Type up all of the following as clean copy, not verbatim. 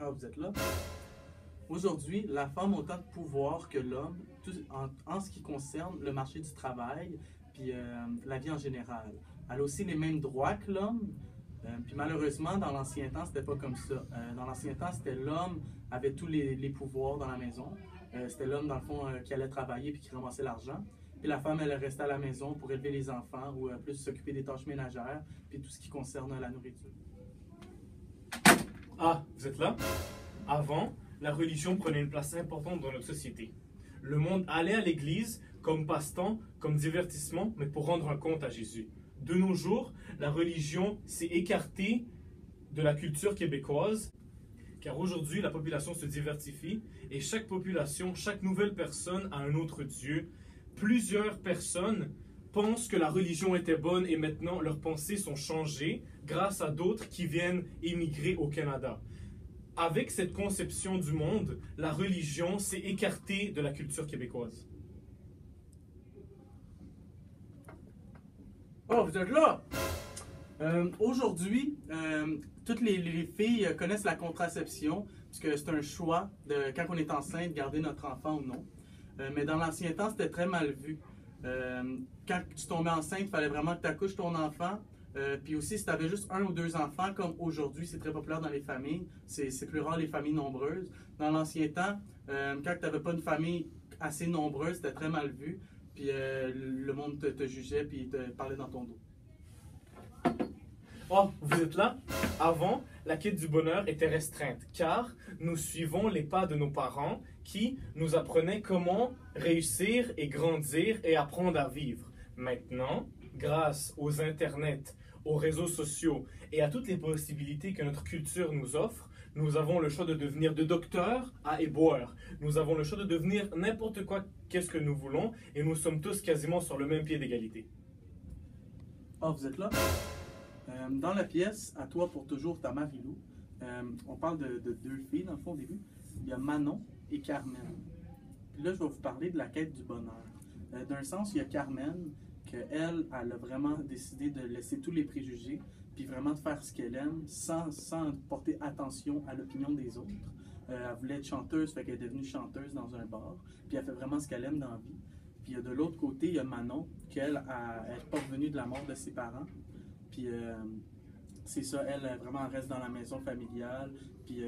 Ah, vous êtes là? Aujourd'hui, la femme a autant de pouvoir que l'homme en ce qui concerne le marché du travail puis la vie en général. Elle a aussi les mêmes droits que l'homme. Puis malheureusement, dans l'ancien temps, c'était pas comme ça. Dans l'ancien temps, c'était l'homme avait tous les pouvoirs dans la maison. C'était l'homme, dans le fond, qui allait travailler puis qui ramassait l'argent. Puis la femme, elle restait à la maison pour élever les enfants ou plus s'occuper des tâches ménagères puis tout ce qui concerne la nourriture. Ah, vous êtes là? Avant, la religion prenait une place importante dans notre société. Le monde allait à l'église comme passe-temps, comme divertissement, mais pour rendre un compte à Jésus. De nos jours, la religion s'est écartée de la culture québécoise, car aujourd'hui, la population se diversifie et chaque population, chaque nouvelle personne a un autre Dieu. Plusieurs personnes pensent que la religion était bonne et maintenant leurs pensées sont changées grâce à d'autres qui viennent émigrer au Canada. Avec cette conception du monde, la religion s'est écartée de la culture québécoise. Oh, vous êtes là! Aujourd'hui, toutes les filles connaissent la contraception, puisque c'est un choix de quand on est enceinte, garder notre enfant ou non. Mais dans l'ancien temps, c'était très mal vu. Quand tu tombais enceinte, il fallait vraiment que tu accouches ton enfant. Puis aussi, si tu avais juste un ou deux enfants, comme aujourd'hui, c'est très populaire dans les familles, c'est plus rare les familles nombreuses. Dans l'ancien temps, quand tu n'avais pas une famille assez nombreuse, c'était très mal vu. Puis le monde te jugeait puis te parlait dans ton dos. Oh, vous êtes là? Avant, la quête du bonheur était restreinte, car nous suivons les pas de nos parents qui nous apprenaient comment réussir et grandir et apprendre à vivre. Maintenant, grâce aux internets, aux réseaux sociaux et à toutes les possibilités que notre culture nous offre, nous avons le choix de devenir de docteur à éboueur. Nous avons le choix de devenir n'importe quoi, qu'est-ce que nous voulons, et nous sommes tous quasiment sur le même pied d'égalité. Ah, vous êtes là? Dans la pièce, À toi pour toujours, ta Marie-Lou, on parle de deux filles, dans le fond, au début. Il y a Manon et Carmen. Puis là, je vais vous parler de la quête du bonheur. D'un sens, il y a Carmen, qu'elle, elle a vraiment décidé de laisser tous les préjugés, puis vraiment de faire ce qu'elle aime, sans porter attention à l'opinion des autres. Elle voulait être chanteuse, fait qu'elle est devenue chanteuse dans un bar, puis elle fait vraiment ce qu'elle aime dans la vie. Puis de l'autre côté, il y a Manon, qu'elle n'est pas revenue de la mort de ses parents. Puis c'est ça, elle vraiment reste dans la maison familiale, puis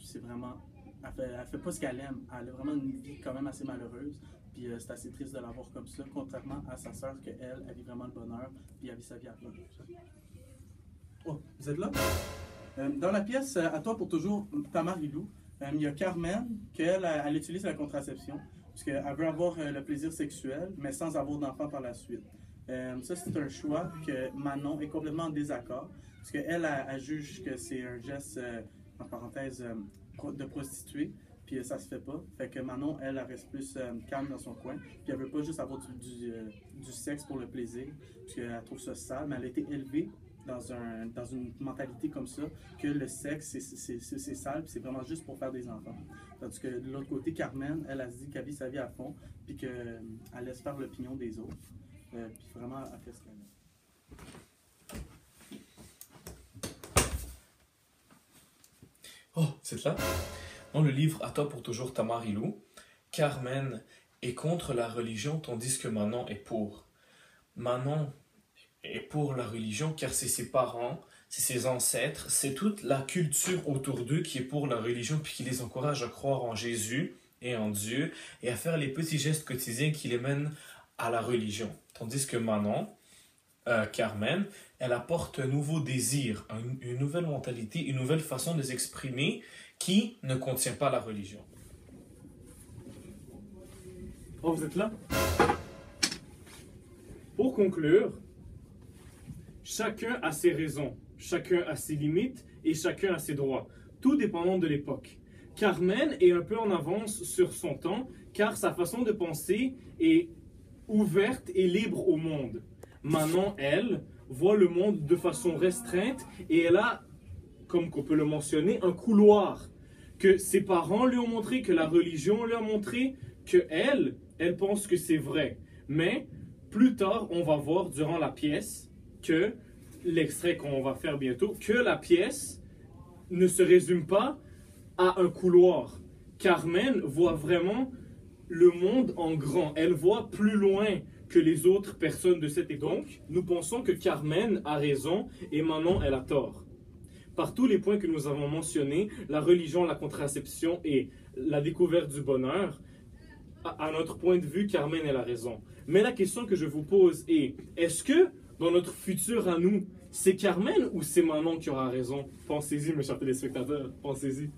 c'est vraiment, elle fait pas ce qu'elle aime. Elle a vraiment une vie quand même assez malheureuse, puis c'est assez triste de la voir comme ça, contrairement à sa sœur, qu'elle, elle vit vraiment le bonheur, puis elle vit sa vie à fond. Oh, vous êtes là? Dans la pièce À toi pour toujours, ta Marie-Lou, il y a Carmen, qu'elle elle utilise la contraception, parce qu'elle veut avoir le plaisir sexuel, mais sans avoir d'enfant par la suite. Ça, c'est un choix que Manon est complètement en désaccord, parce qu'elle, elle juge que c'est un geste, en parenthèse, de prostituée, puis ça se fait pas. Fait que Manon, elle reste plus calme dans son coin, puis elle veut pas juste avoir du sexe pour le plaisir, parce qu'elle trouve ça sale, mais elle a été élevée dans une mentalité comme ça, que le sexe, c'est sale, puis c'est vraiment juste pour faire des enfants. Tandis que de l'autre côté, Carmen, elle se dit qu'elle vit sa vie à fond, puis qu'elle laisse faire l'opinion des autres. Puis vraiment, elle fait ce qu'elle aime. Oh, c'est là? Dans le livre À toi pour toujours, ta Marie-Lou, Carmen est contre la religion tandis que Manon est pour. Manon est pour la religion car c'est ses parents, c'est ses ancêtres, c'est toute la culture autour d'eux qui est pour la religion puis qui les encourage à croire en Jésus et en Dieu et à faire les petits gestes quotidiens qui les mènent à la religion. Tandis que Manon, Carmen, elle apporte un nouveau désir, une nouvelle mentalité, une nouvelle façon de s'exprimer qui ne contient pas la religion. Oh, vous êtes là? Pour conclure, chacun a ses raisons, chacun a ses limites et chacun a ses droits, tout dépendant de l'époque. Carmen est un peu en avance sur son temps car sa façon de penser est ouverte et libre au monde. Manon, elle, voit le monde de façon restreinte et elle a, comme qu'on peut le mentionner, un couloir que ses parents lui ont montré, que la religion lui a montré, que elle pense que c'est vrai. Mais plus tard, on va voir durant la pièce que, l'extrait qu'on va faire bientôt, que la pièce ne se résume pas a un couloir. Carmen voit vraiment le monde en grand. Elle voit plus loin que les autres personnes de cette époque. Donc, nous pensons que Carmen a raison et Manon, elle a tort. Par tous les points que nous avons mentionnés, la religion, la contraception et la découverte du bonheur, à notre point de vue, Carmen, elle a raison. Mais la question que je vous pose est, est-ce que dans notre futur à nous, c'est Carmen ou c'est Manon qui aura raison? Pensez-y, mes chers téléspectateurs, pensez-y.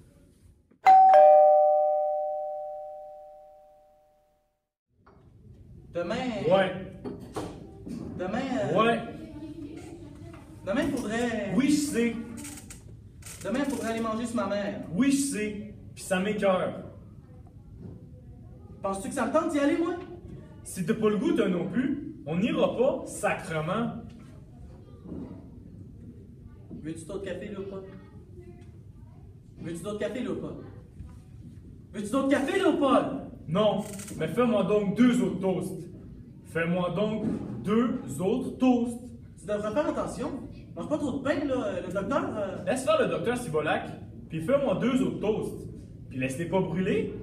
Demain. Ouais. Demain. Ouais. Demain, il faudrait. Oui, je sais. Demain, il faudrait aller manger sur ma mère. Oui, je sais. Puis ça m'écoeure. Penses-tu que ça me tente d'y aller, moi? Si t'as pas le goût, toi non plus, on n'ira pas, sacrement. Veux-tu d'autres café, là ou pas? Veux-tu d'autres café, là ou pas? Veux-tu d'autres café, là ou pas? Non, mais fais-moi donc 2 autres toasts. Fais-moi donc 2 autres toasts. Tu devrais faire attention. Mange pas trop de pain, là. Le docteur. Laisse faire le docteur Sibolac, puis fais-moi 2 autres toasts. Puis laisse-les pas brûler.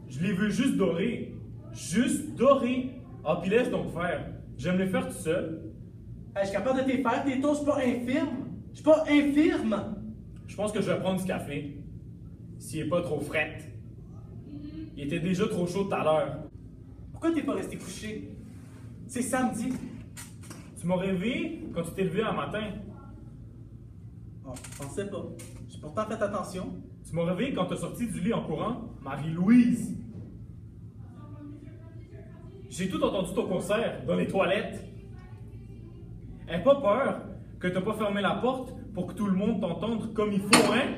Je les veux juste dorés. Juste dorés. Ah, puis laisse donc faire. J'aime les faire tout seul. Hey, je suis capable de te faire. Tes toasts, je suis pas infirme. Je suis pas infirme. Je pense que je vais prendre du café. S'il est pas trop fret. Il était déjà trop chaud tout à l'heure. Pourquoi t'es pas resté couché? C'est samedi. Tu m'as réveillé quand tu t'es levé un matin. Oh, je pensais pas. J'ai pourtant fait attention. Tu m'as réveillé quand t'as sorti du lit en courant. Marie-Louise. J'ai tout entendu ton concert dans les toilettes. Aie pas peur que t'as pas fermé la porte pour que tout le monde t'entende comme il faut, hein?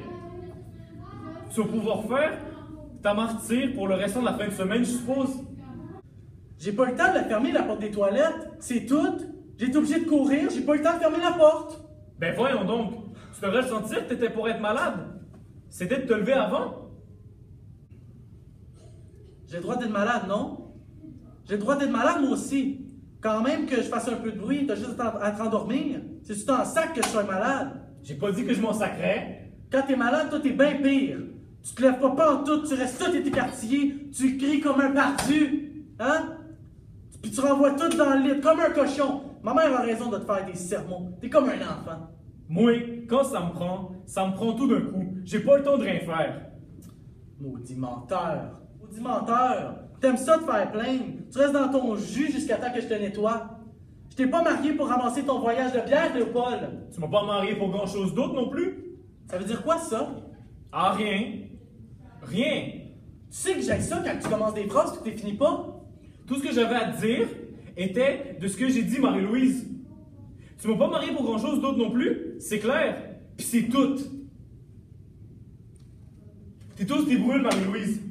Tu vas pouvoir faire ta martyre pour le restant de la fin de semaine, je suppose. J'ai pas eu le temps de fermer la porte des toilettes. C'est tout. J'ai été obligé de courir. J'ai pas eu le temps de fermer la porte. Ben voyons donc. Tu devrais le sentir que t'étais pour être malade. C'était de te lever avant. J'ai le droit d'être malade, non? J'ai le droit d'être malade, moi aussi. Quand même que je fasse un peu de bruit, t'as juste à te rendormir. C'est-tu dans le sac que je sois malade? J'ai pas dit que je m'en sacrais. Quand t'es malade, toi, t'es bien pire. Tu te lèves pas en tout, tu restes tout écartillé, tu cries comme un perdu. Hein? Puis tu renvoies tout dans le lit, comme un cochon. Ma mère a raison de te faire des sermons. T'es comme un enfant. Moi, quand ça me prend tout d'un coup. J'ai pas le temps de rien faire. Maudit menteur. Maudit menteur. T'aimes ça te faire plaindre. Tu restes dans ton jus jusqu'à temps que je te nettoie. Je t'ai pas marié pour ramasser ton voyage de bière, Léopold. Tu m'as pas marié pour grand chose d'autre non plus? Ça veut dire quoi, ça? Ah, rien. Rien. Tu sais que j'aime ça quand tu commences des phrases et que t'es fini pas? Tout ce que j'avais à te dire était de ce que j'ai dit, Marie-Louise. Tu m'as pas marié pour grand chose d'autre non plus? C'est clair. Puis c'est tout. T'es tous des brûles, Marie-Louise.